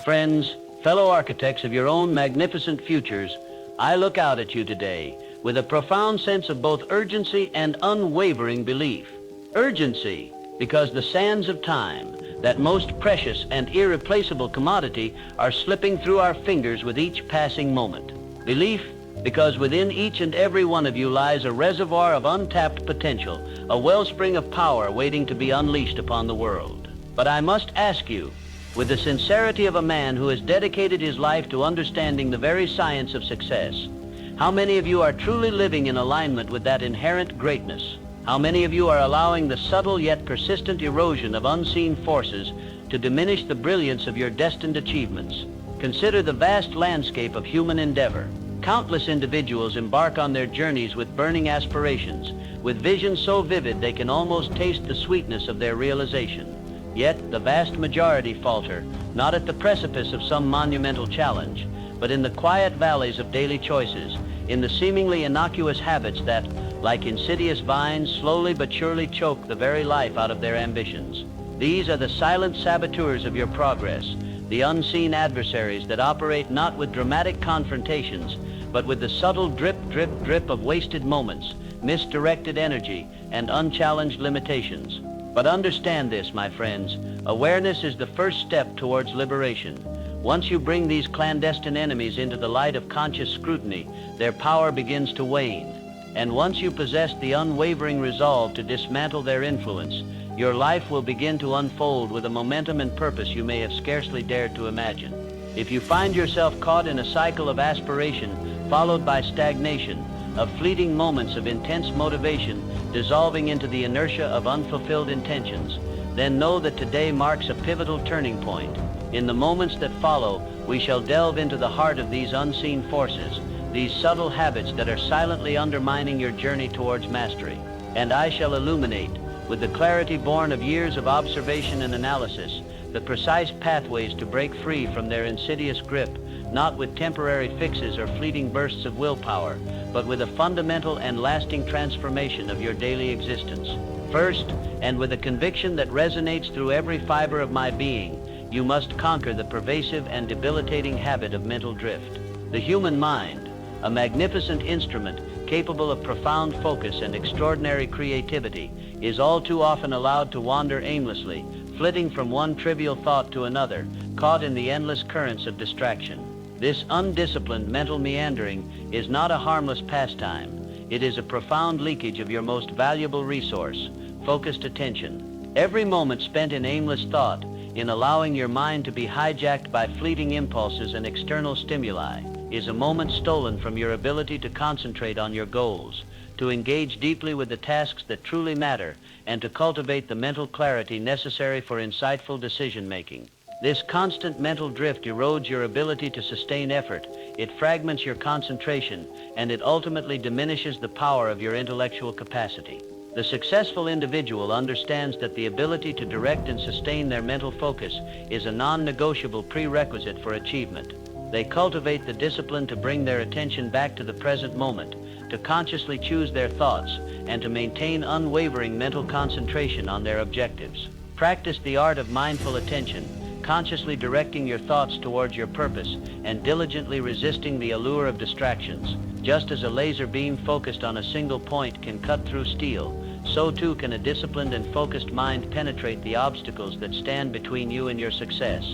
Friends, fellow architects of your own magnificent futures, I look out at you today with a profound sense of both urgency and unwavering belief. Urgency, because the sands of time, that most precious and irreplaceable commodity, are slipping through our fingers with each passing moment. Belief, because within each and every one of you lies a reservoir of untapped potential, a wellspring of power waiting to be unleashed upon the world. But I must ask you, with the sincerity of a man who has dedicated his life to understanding the very science of success, how many of you are truly living in alignment with that inherent greatness? How many of you are allowing the subtle yet persistent erosion of unseen forces to diminish the brilliance of your destined achievements? Consider the vast landscape of human endeavor. Countless individuals embark on their journeys with burning aspirations, with visions so vivid they can almost taste the sweetness of their realization. Yet the vast majority falter, not at the precipice of some monumental challenge, but in the quiet valleys of daily choices, in the seemingly innocuous habits that, like insidious vines, slowly but surely choke the very life out of their ambitions. These are the silent saboteurs of your progress, the unseen adversaries that operate not with dramatic confrontations, but with the subtle drip, drip, drip of wasted moments, misdirected energy, and unchallenged limitations. But understand this, my friends, awareness is the first step towards liberation. Once you bring these clandestine enemies into the light of conscious scrutiny, their power begins to wane. And once you possess the unwavering resolve to dismantle their influence, your life will begin to unfold with a momentum and purpose you may have scarcely dared to imagine. If you find yourself caught in a cycle of aspiration, followed by stagnation, of fleeting moments of intense motivation dissolving into the inertia of unfulfilled intentions, then know that today marks a pivotal turning point. In the moments that follow, we shall delve into the heart of these unseen forces, these subtle habits that are silently undermining your journey towards mastery. And I shall illuminate, with the clarity born of years of observation and analysis, the precise pathways to break free from their insidious grip, not with temporary fixes or fleeting bursts of willpower, but with a fundamental and lasting transformation of your daily existence. First, and with a conviction that resonates through every fiber of my being, you must conquer the pervasive and debilitating habit of mental drift. The human mind, a magnificent instrument capable of profound focus and extraordinary creativity, is all too often allowed to wander aimlessly, flitting from one trivial thought to another, caught in the endless currents of distraction. This undisciplined mental meandering is not a harmless pastime. It is a profound leakage of your most valuable resource, focused attention. Every moment spent in aimless thought, in allowing your mind to be hijacked by fleeting impulses and external stimuli, is a moment stolen from your ability to concentrate on your goals, to engage deeply with the tasks that truly matter, and to cultivate the mental clarity necessary for insightful decision-making. This constant mental drift erodes your ability to sustain effort, it fragments your concentration, and it ultimately diminishes the power of your intellectual capacity. The successful individual understands that the ability to direct and sustain their mental focus is a non-negotiable prerequisite for achievement. They cultivate the discipline to bring their attention back to the present moment, to consciously choose their thoughts, and to maintain unwavering mental concentration on their objectives. Practice the art of mindful attention, consciously directing your thoughts towards your purpose and diligently resisting the allure of distractions. Just as a laser beam focused on a single point can cut through steel, so too can a disciplined and focused mind penetrate the obstacles that stand between you and your success.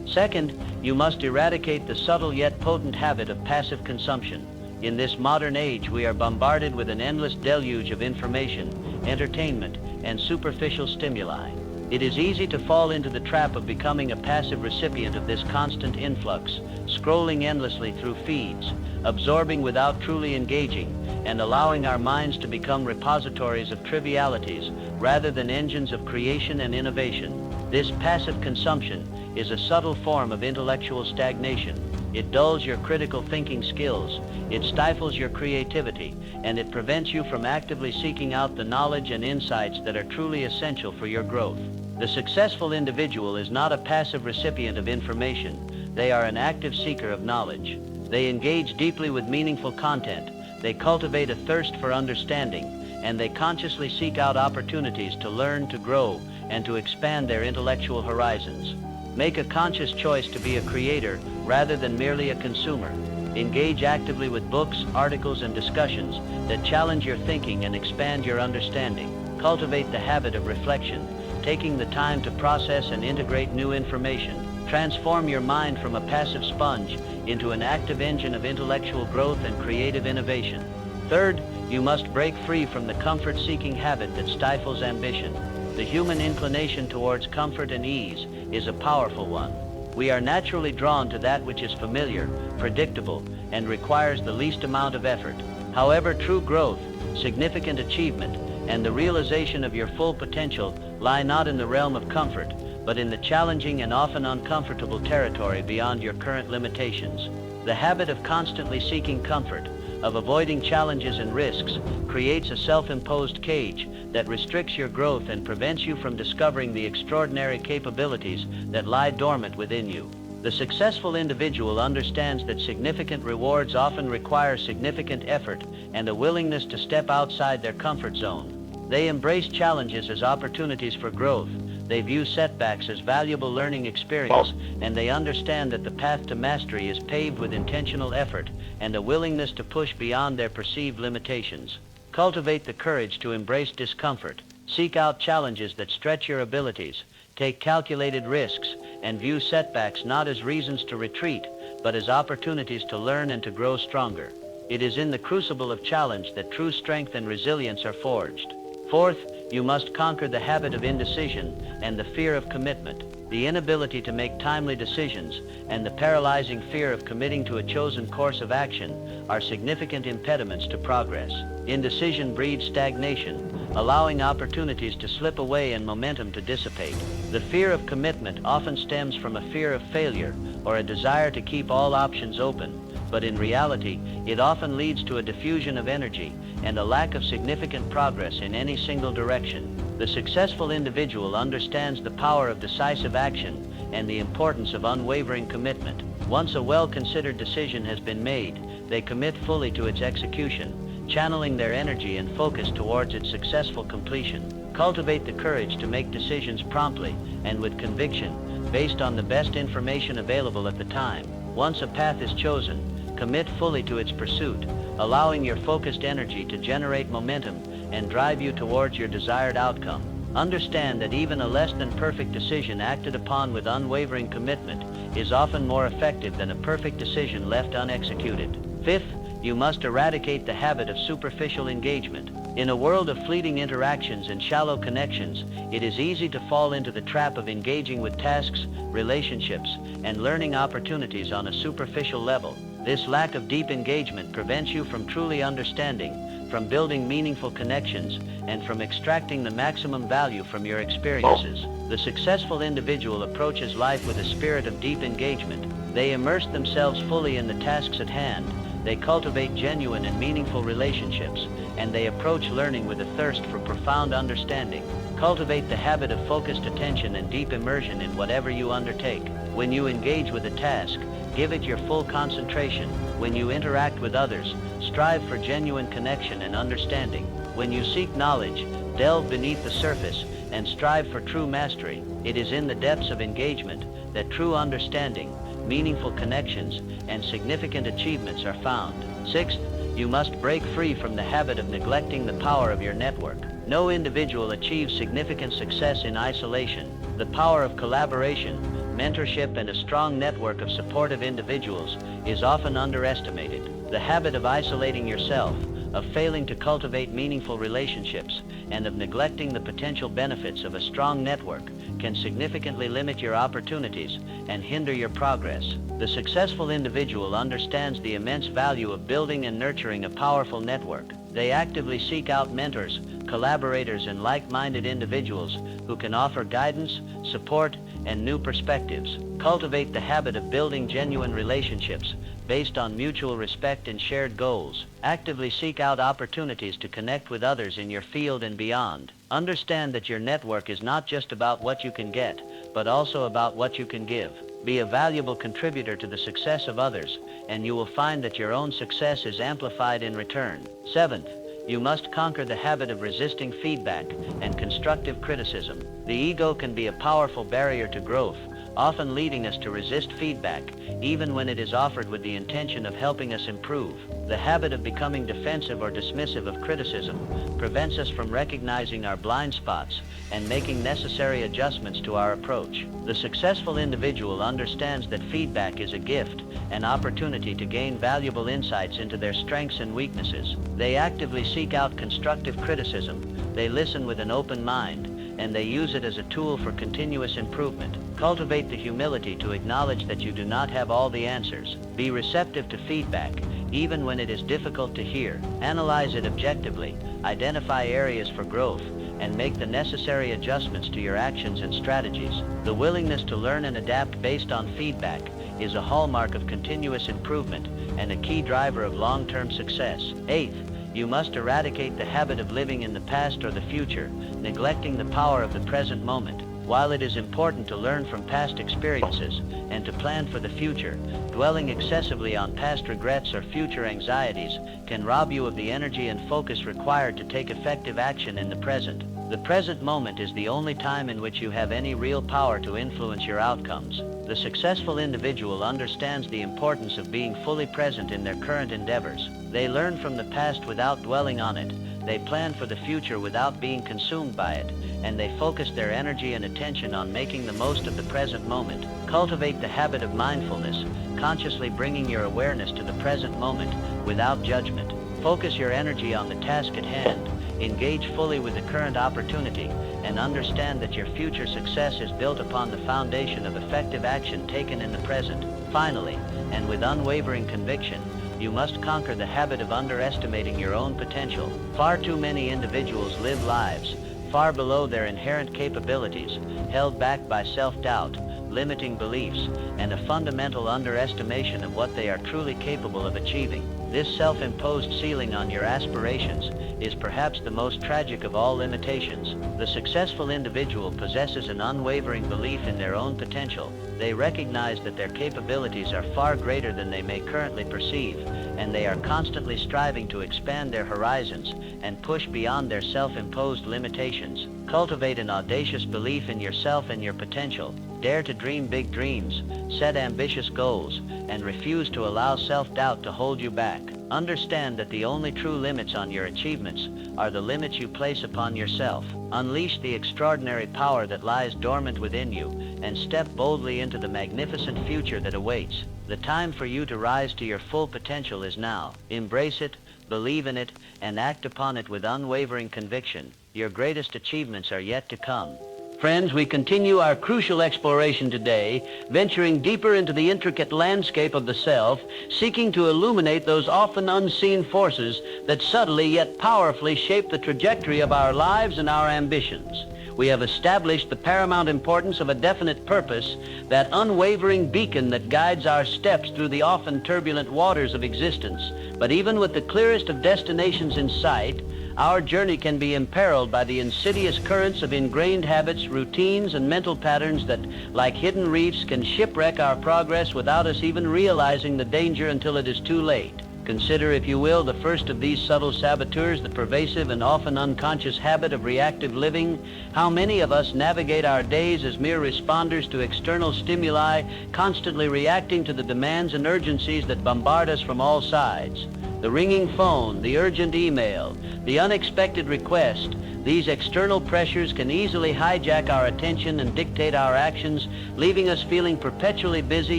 Second, you must eradicate the subtle yet potent habit of passive consumption. In this modern age, we are bombarded with an endless deluge of information, entertainment, and superficial stimuli. It is easy to fall into the trap of becoming a passive recipient of this constant influx, scrolling endlessly through feeds, absorbing without truly engaging, and allowing our minds to become repositories of trivialities rather than engines of creation and innovation. This passive consumption is a subtle form of intellectual stagnation. It dulls your critical thinking skills, it stifles your creativity, and it prevents you from actively seeking out the knowledge and insights that are truly essential for your growth. The successful individual is not a passive recipient of information. They are an active seeker of knowledge. They engage deeply with meaningful content. They cultivate a thirst for understanding, and they consciously seek out opportunities to learn, to grow, and to expand their intellectual horizons. Make a conscious choice to be a creator rather than merely a consumer. Engage actively with books, articles, and discussions that challenge your thinking and expand your understanding. Cultivate the habit of reflection, taking the time to process and integrate new information. Transform your mind from a passive sponge into an active engine of intellectual growth and creative innovation. Third, you must break free from the comfort-seeking habit that stifles ambition. The human inclination towards comfort and ease is a powerful one. We are naturally drawn to that which is familiar, predictable, and requires the least amount of effort. However, true growth, significant achievement, and the realization of your full potential lie not in the realm of comfort, but in the challenging and often uncomfortable territory beyond your current limitations. The habit of constantly seeking comfort, of avoiding challenges and risks, creates a self-imposed cage that restricts your growth and prevents you from discovering the extraordinary capabilities that lie dormant within you. The successful individual understands that significant rewards often require significant effort and a willingness to step outside their comfort zone. They embrace challenges as opportunities for growth. They view setbacks as valuable learning experience, and they understand that the path to mastery is paved with intentional effort and a willingness to push beyond their perceived limitations. Cultivate the courage to embrace discomfort. Seek out challenges that stretch your abilities. Take calculated risks and view setbacks not as reasons to retreat, but as opportunities to learn and to grow stronger. It is in the crucible of challenge that true strength and resilience are forged. Fourth, you must conquer the habit of indecision and the fear of commitment. The inability to make timely decisions and the paralyzing fear of committing to a chosen course of action are significant impediments to progress. Indecision breeds stagnation, allowing opportunities to slip away and momentum to dissipate. The fear of commitment often stems from a fear of failure or a desire to keep all options open, but in reality, it often leads to a diffusion of energy and a lack of significant progress in any single direction. The successful individual understands the power of decisive action and the importance of unwavering commitment. Once a well-considered decision has been made, they commit fully to its execution, channeling their energy and focus towards its successful completion. Cultivate the courage to make decisions promptly and with conviction, based on the best information available at the time. Once a path is chosen, commit fully to its pursuit, allowing your focused energy to generate momentum and drive you towards your desired outcome. Understand that even a less than perfect decision acted upon with unwavering commitment is often more effective than a perfect decision left unexecuted. Fifth, you must eradicate the habit of superficial engagement. In a world of fleeting interactions and shallow connections, it is easy to fall into the trap of engaging with tasks, relationships, and learning opportunities on a superficial level. This lack of deep engagement prevents you from truly understanding, from building meaningful connections, and from extracting the maximum value from your experiences. The successful individual approaches life with a spirit of deep engagement. They immerse themselves fully in the tasks at hand. They cultivate genuine and meaningful relationships, and they approach learning with a thirst for profound understanding. Cultivate the habit of focused attention and deep immersion in whatever you undertake. When you engage with a task, give it your full concentration. When you interact with others, strive for genuine connection and understanding. When you seek knowledge, delve beneath the surface and strive for true mastery. It is in the depths of engagement that true understanding, meaningful connections, and significant achievements are found. Sixth, you must break free from the habit of neglecting the power of your network. No individual achieves significant success in isolation. The power of collaboration, mentorship, and a strong network of supportive individuals is often underestimated. The habit of isolating yourself, of failing to cultivate meaningful relationships, and of neglecting the potential benefits of a strong network can significantly limit your opportunities and hinder your progress. The successful individual understands the immense value of building and nurturing a powerful network. They actively seek out mentors, collaborators, and like-minded individuals who can offer guidance, support, and new perspectives. Cultivate the habit of building genuine relationships based on mutual respect and shared goals. Actively seek out opportunities to connect with others in your field and beyond. Understand that your network is not just about what you can get, but also about what you can give. Be a valuable contributor to the success of others, and you will find that your own success is amplified in return. Seventh, you must conquer the habit of resisting feedback and constructive criticism. The ego can be a powerful barrier to growth, often leading us to resist feedback, even when it is offered with the intention of helping us improve. The habit of becoming defensive or dismissive of criticism prevents us from recognizing our blind spots and making necessary adjustments to our approach. The successful individual understands that feedback is a gift, an opportunity to gain valuable insights into their strengths and weaknesses. They actively seek out constructive criticism, they listen with an open mind, and they use it as a tool for continuous improvement. Cultivate the humility to acknowledge that you do not have all the answers. Be receptive to feedback, even when it is difficult to hear. Analyze it objectively, identify areas for growth, and make the necessary adjustments to your actions and strategies. The willingness to learn and adapt based on feedback is a hallmark of continuous improvement and a key driver of long-term success. Eighth, you must eradicate the habit of living in the past or the future, neglecting the power of the present moment. While it is important to learn from past experiences and to plan for the future, dwelling excessively on past regrets or future anxieties can rob you of the energy and focus required to take effective action in the present. The present moment is the only time in which you have any real power to influence your outcomes. The successful individual understands the importance of being fully present in their current endeavors. They learn from the past without dwelling on it. They plan for the future without being consumed by it, and they focus their energy and attention on making the most of the present moment. Cultivate the habit of mindfulness, consciously bringing your awareness to the present moment without judgment. Focus your energy on the task at hand, engage fully with the current opportunity, and understand that your future success is built upon the foundation of effective action taken in the present. Finally, and with unwavering conviction, you must conquer the habit of underestimating your own potential. Far too many individuals live lives far below their inherent capabilities, held back by self-doubt, limiting beliefs, and a fundamental underestimation of what they are truly capable of achieving. This self-imposed ceiling on your aspirations is perhaps the most tragic of all limitations. The successful individual possesses an unwavering belief in their own potential. They recognize that their capabilities are far greater than they may currently perceive, and they are constantly striving to expand their horizons and push beyond their self-imposed limitations. Cultivate an audacious belief in yourself and your potential. Dare to dream big dreams, set ambitious goals, and refuse to allow self-doubt to hold you back. Understand that the only true limits on your achievements are the limits you place upon yourself. Unleash the extraordinary power that lies dormant within you and step boldly into the magnificent future that awaits. The time for you to rise to your full potential is now. Embrace it, believe in it, and act upon it with unwavering conviction. Your greatest achievements are yet to come. Friends, we continue our crucial exploration today, venturing deeper into the intricate landscape of the self, seeking to illuminate those often unseen forces that subtly yet powerfully shape the trajectory of our lives and our ambitions. We have established the paramount importance of a definite purpose, that unwavering beacon that guides our steps through the often turbulent waters of existence. But even with the clearest of destinations in sight, our journey can be imperiled by the insidious currents of ingrained habits, routines, and mental patterns that, like hidden reefs, can shipwreck our progress without us even realizing the danger until it is too late. Consider, if you will, the first of these subtle saboteurs, the pervasive and often unconscious habit of reactive living. How many of us navigate our days as mere responders to external stimuli, constantly reacting to the demands and urgencies that bombard us from all sides? The ringing phone, the urgent email, the unexpected request, these external pressures can easily hijack our attention and dictate our actions, leaving us feeling perpetually busy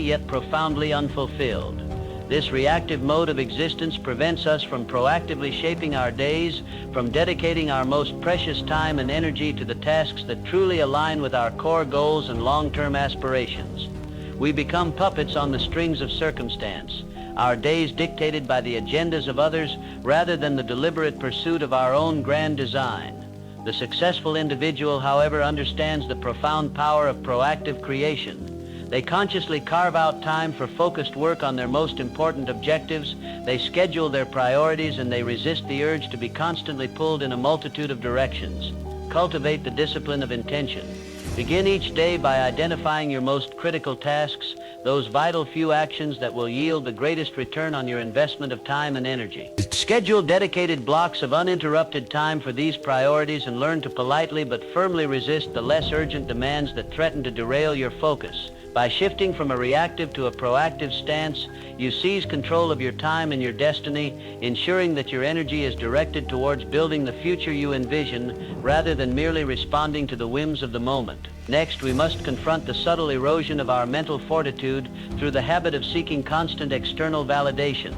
yet profoundly unfulfilled. This reactive mode of existence prevents us from proactively shaping our days, from dedicating our most precious time and energy to the tasks that truly align with our core goals and long-term aspirations. We become puppets on the strings of circumstance, our days dictated by the agendas of others rather than the deliberate pursuit of our own grand design. The successful individual, however, understands the profound power of proactive creation. They consciously carve out time for focused work on their most important objectives. They schedule their priorities, and they resist the urge to be constantly pulled in a multitude of directions. Cultivate the discipline of intention. Begin each day by identifying your most critical tasks, those vital few actions that will yield the greatest return on your investment of time and energy. Schedule dedicated blocks of uninterrupted time for these priorities and learn to politely but firmly resist the less urgent demands that threaten to derail your focus. By shifting from a reactive to a proactive stance, you seize control of your time and your destiny, ensuring that your energy is directed towards building the future you envision rather than merely responding to the whims of the moment. Next, we must confront the subtle erosion of our mental fortitude through the habit of seeking constant external validation.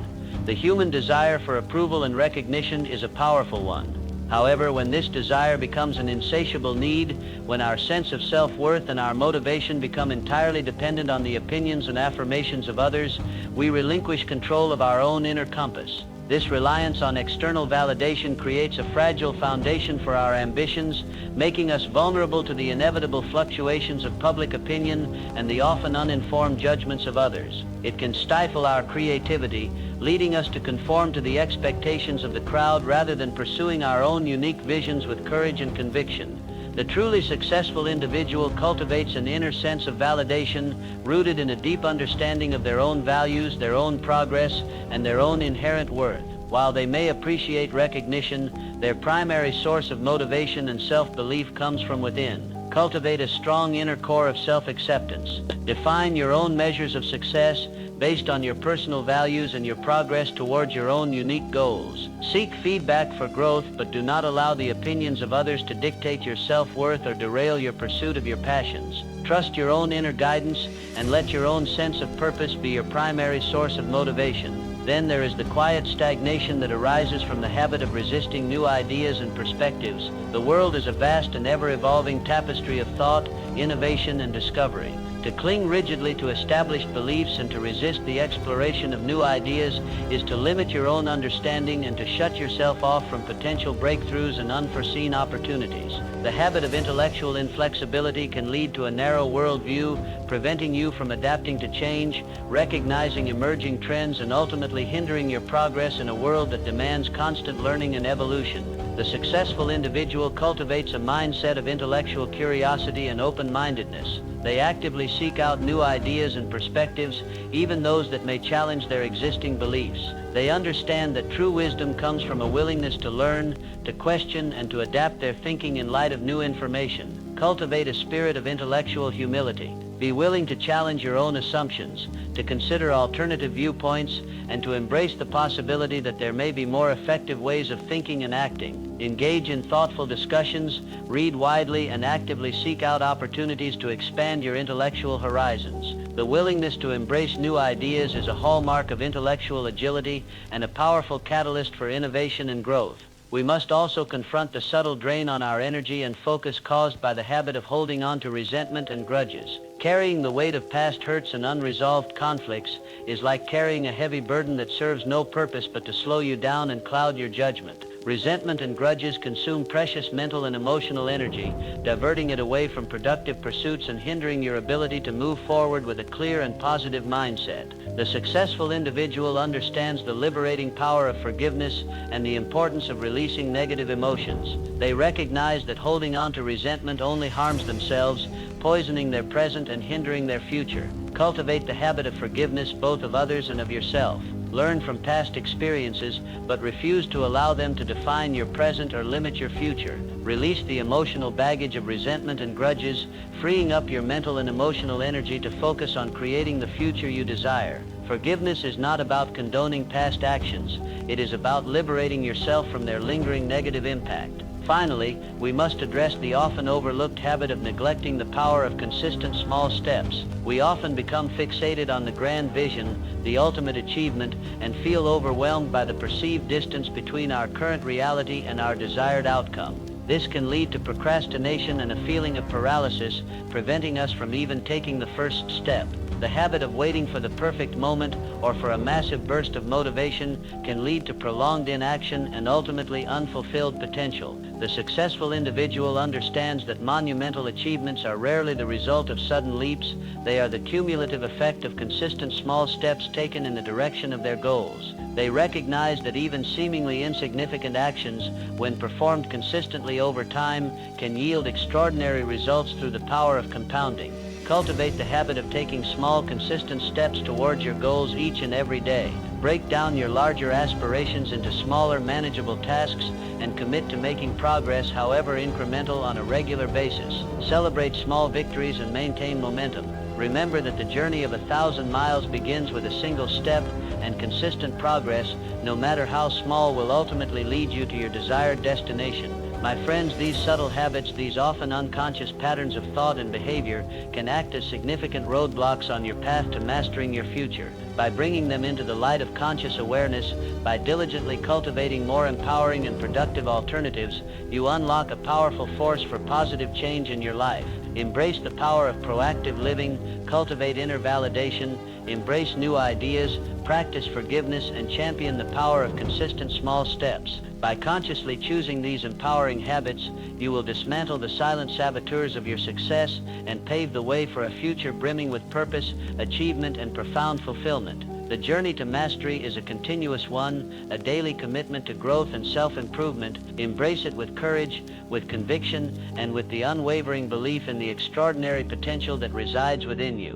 The human desire for approval and recognition is a powerful one. However, when this desire becomes an insatiable need, when our sense of self-worth and our motivation become entirely dependent on the opinions and affirmations of others, we relinquish control of our own inner compass. This reliance on external validation creates a fragile foundation for our ambitions, making us vulnerable to the inevitable fluctuations of public opinion and the often uninformed judgments of others. It can stifle our creativity, leading us to conform to the expectations of the crowd rather than pursuing our own unique visions with courage and conviction. The truly successful individual cultivates an inner sense of validation rooted in a deep understanding of their own values, their own progress, and their own inherent worth. While they may appreciate recognition, their primary source of motivation and self-belief comes from within. Cultivate a strong inner core of self-acceptance. Define your own measures of success based on your personal values and your progress towards your own unique goals. Seek feedback for growth, but do not allow the opinions of others to dictate your self-worth or derail your pursuit of your passions. Trust your own inner guidance and let your own sense of purpose be your primary source of motivation. Then there is the quiet stagnation that arises from the habit of resisting new ideas and perspectives. The world is a vast and ever-evolving tapestry of thought, innovation, and discovery. To cling rigidly to established beliefs and to resist the exploration of new ideas is to limit your own understanding and to shut yourself off from potential breakthroughs and unforeseen opportunities. The habit of intellectual inflexibility can lead to a narrow worldview, preventing you from adapting to change, recognizing emerging trends, and ultimately hindering your progress in a world that demands constant learning and evolution. The successful individual cultivates a mindset of intellectual curiosity and open-mindedness. They actively seek out new ideas and perspectives, even those that may challenge their existing beliefs. They understand that true wisdom comes from a willingness to learn, to question, and to adapt their thinking in light of new information. Cultivate a spirit of intellectual humility. Be willing to challenge your own assumptions, to consider alternative viewpoints, and to embrace the possibility that there may be more effective ways of thinking and acting. Engage in thoughtful discussions, read widely, and actively seek out opportunities to expand your intellectual horizons. The willingness to embrace new ideas is a hallmark of intellectual agility and a powerful catalyst for innovation and growth. We must also confront the subtle drain on our energy and focus caused by the habit of holding on to resentment and grudges. Carrying the weight of past hurts and unresolved conflicts is like carrying a heavy burden that serves no purpose but to slow you down and cloud your judgment. Resentment and grudges consume precious mental and emotional energy, diverting it away from productive pursuits and hindering your ability to move forward with a clear and positive mindset. The successful individual understands the liberating power of forgiveness and the importance of releasing negative emotions. They recognize that holding on to resentment only harms themselves, poisoning their present and hindering their future. Cultivate the habit of forgiveness both of others and of yourself. Learn from past experiences, but refuse to allow them to define your present or limit your future. Release the emotional baggage of resentment and grudges, freeing up your mental and emotional energy to focus on creating the future you desire. Forgiveness is not about condoning past actions. It is about liberating yourself from their lingering negative impact. Finally, we must address the often overlooked habit of neglecting the power of consistent small steps. We often become fixated on the grand vision, the ultimate achievement, and feel overwhelmed by the perceived distance between our current reality and our desired outcome. This can lead to procrastination and a feeling of paralysis, preventing us from even taking the first step. The habit of waiting for the perfect moment or for a massive burst of motivation can lead to prolonged inaction and ultimately unfulfilled potential. The successful individual understands that monumental achievements are rarely the result of sudden leaps. They are the cumulative effect of consistent small steps taken in the direction of their goals. They recognize that even seemingly insignificant actions, when performed consistently over time, can yield extraordinary results through the power of compounding. Cultivate the habit of taking small, consistent steps towards your goals each and every day. Break down your larger aspirations into smaller, manageable tasks and commit to making progress, however incremental, on a regular basis. Celebrate small victories and maintain momentum. Remember that the journey of 1,000 miles begins with a single step, and consistent progress, no matter how small, will ultimately lead you to your desired destination. My friends, these subtle habits, these often unconscious patterns of thought and behavior, can act as significant roadblocks on your path to mastering your future. By bringing them into the light of conscious awareness, by diligently cultivating more empowering and productive alternatives, you unlock a powerful force for positive change in your life. Embrace the power of proactive living, cultivate inner validation, embrace new ideas, practice forgiveness, and champion the power of consistent small steps. By consciously choosing these empowering habits, you will dismantle the silent saboteurs of your success and pave the way for a future brimming with purpose, achievement, and profound fulfillment. The journey to mastery is a continuous one, a daily commitment to growth and self-improvement. Embrace it with courage, with conviction, and with the unwavering belief in the extraordinary potential that resides within you.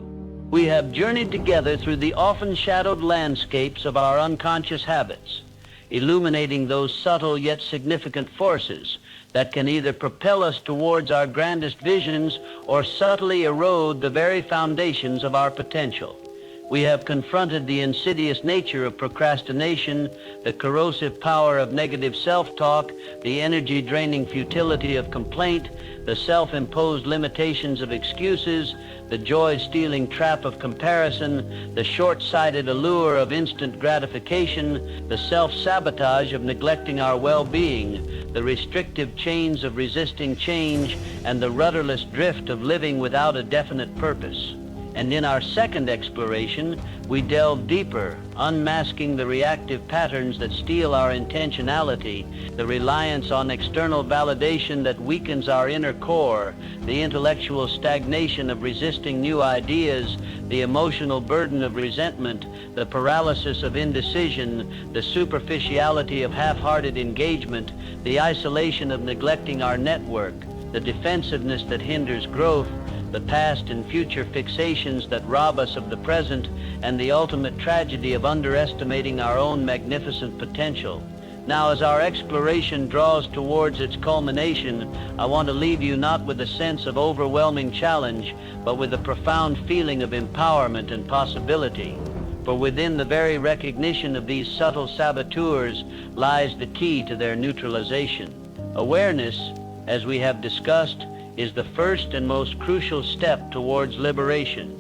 We have journeyed together through the often shadowed landscapes of our unconscious habits, illuminating those subtle yet significant forces that can either propel us towards our grandest visions or subtly erode the very foundations of our potential. We have confronted the insidious nature of procrastination, the corrosive power of negative self-talk, the energy-draining futility of complaint, the self-imposed limitations of excuses, the joy-stealing trap of comparison, the short-sighted allure of instant gratification, the self-sabotage of neglecting our well-being, the restrictive chains of resisting change, and the rudderless drift of living without a definite purpose. And in our second exploration, we delve deeper, unmasking the reactive patterns that steal our intentionality, the reliance on external validation that weakens our inner core, the intellectual stagnation of resisting new ideas, the emotional burden of resentment, the paralysis of indecision, the superficiality of half-hearted engagement, the isolation of neglecting our network, the defensiveness that hinders growth, the past and future fixations that rob us of the present, and the ultimate tragedy of underestimating our own magnificent potential. Now, as our exploration draws towards its culmination, I want to leave you not with a sense of overwhelming challenge, but with a profound feeling of empowerment and possibility. For within the very recognition of these subtle saboteurs lies the key to their neutralization. Awareness, as we have discussed, is the first and most crucial step towards liberation.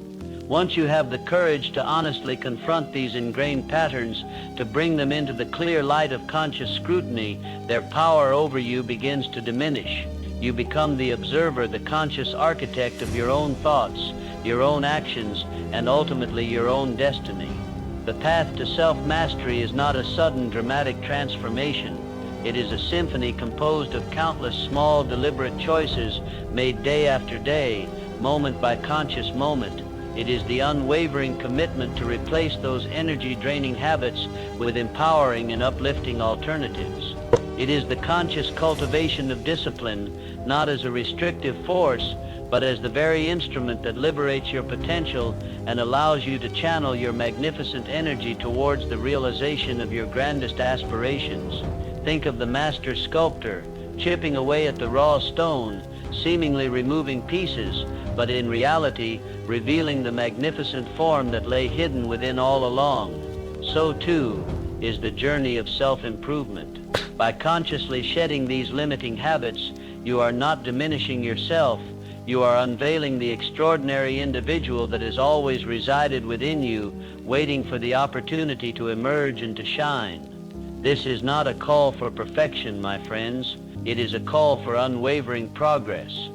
Once you have the courage to honestly confront these ingrained patterns, to bring them into the clear light of conscious scrutiny, their power over you begins to diminish. You become the observer, the conscious architect of your own thoughts, your own actions, and ultimately your own destiny. The path to self-mastery is not a sudden dramatic transformation. It is a symphony composed of countless small, deliberate choices made day after day, moment by conscious moment. It is the unwavering commitment to replace those energy-draining habits with empowering and uplifting alternatives. It is the conscious cultivation of discipline, not as a restrictive force, but as the very instrument that liberates your potential and allows you to channel your magnificent energy towards the realization of your grandest aspirations. Think of the master sculptor chipping away at the raw stone, seemingly removing pieces, but in reality revealing the magnificent form that lay hidden within all along. So too is the journey of self-improvement. By consciously shedding these limiting habits, you are not diminishing yourself. You are unveiling the extraordinary individual that has always resided within you, waiting for the opportunity to emerge and to shine. This is not a call for perfection, my friends. It is a call for unwavering progress.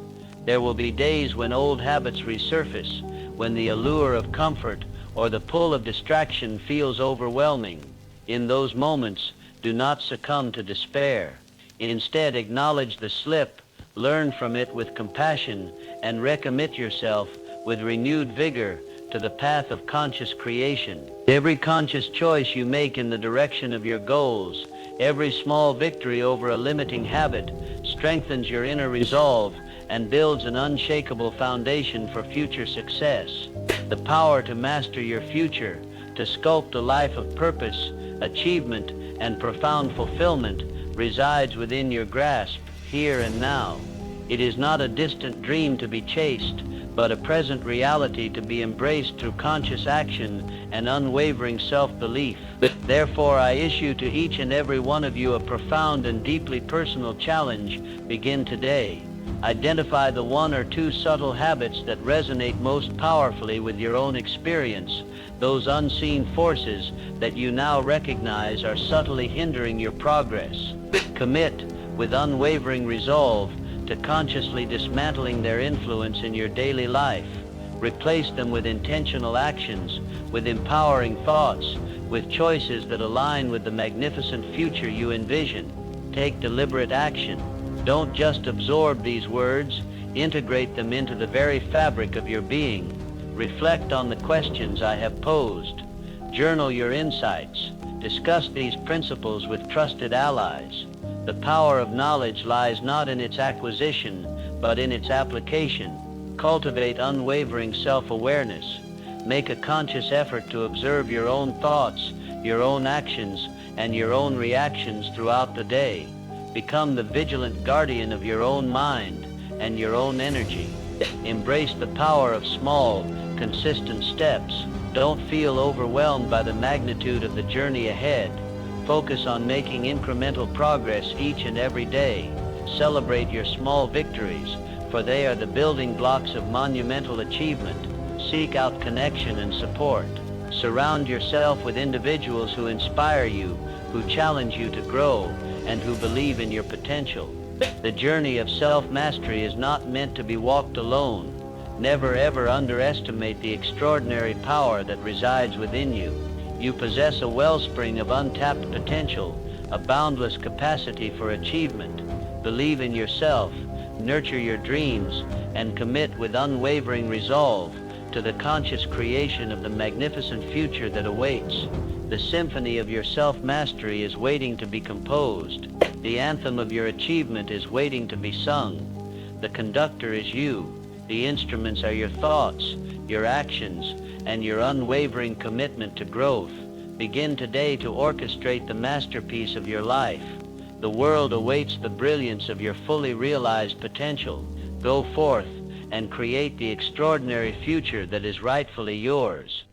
There will be days when old habits resurface, when the allure of comfort or the pull of distraction feels overwhelming. In those moments, do not succumb to despair. Instead, acknowledge the slip, learn from it with compassion, and recommit yourself with renewed vigor to the path of conscious creation. Every conscious choice you make in the direction of your goals, every small victory over a limiting habit, strengthens your inner resolve and builds an unshakable foundation for future success. The power to master your future, to sculpt a life of purpose, achievement, and profound fulfillment resides within your grasp, here and now. It is not a distant dream to be chased, but a present reality to be embraced through conscious action and unwavering self-belief. Therefore, I issue to each and every one of you a profound and deeply personal challenge. Begin today. Identify the one or two subtle habits that resonate most powerfully with your own experience, those unseen forces that you now recognize are subtly hindering your progress. Commit with unwavering resolve to consciously dismantling their influence in your daily life. Replace them with intentional actions, with empowering thoughts, with choices that align with the magnificent future you envision. Take deliberate action. Don't just absorb these words, integrate them into the very fabric of your being. Reflect on the questions I have posed. Journal your insights. Discuss these principles with trusted allies. The power of knowledge lies not in its acquisition, but in its application. Cultivate unwavering self-awareness. Make a conscious effort to observe your own thoughts, your own actions, and your own reactions throughout the day. Become the vigilant guardian of your own mind and your own energy. Embrace the power of small, consistent steps. Don't feel overwhelmed by the magnitude of the journey ahead. Focus on making incremental progress each and every day. Celebrate your small victories, for they are the building blocks of monumental achievement. Seek out connection and support. Surround yourself with individuals who inspire you, who challenge you to grow, and who believe in your potential. The journey of self-mastery is not meant to be walked alone. Never ever underestimate the extraordinary power that resides within you. You possess a wellspring of untapped potential, a boundless capacity for achievement. Believe in yourself, nurture your dreams, and commit with unwavering resolve to the conscious creation of the magnificent future that awaits. The symphony of your self-mastery is waiting to be composed. The anthem of your achievement is waiting to be sung. The conductor is you. The instruments are your thoughts, your actions, and your unwavering commitment to growth. Begin today to orchestrate the masterpiece of your life. The world awaits the brilliance of your fully realized potential. Go forth and create the extraordinary future that is rightfully yours.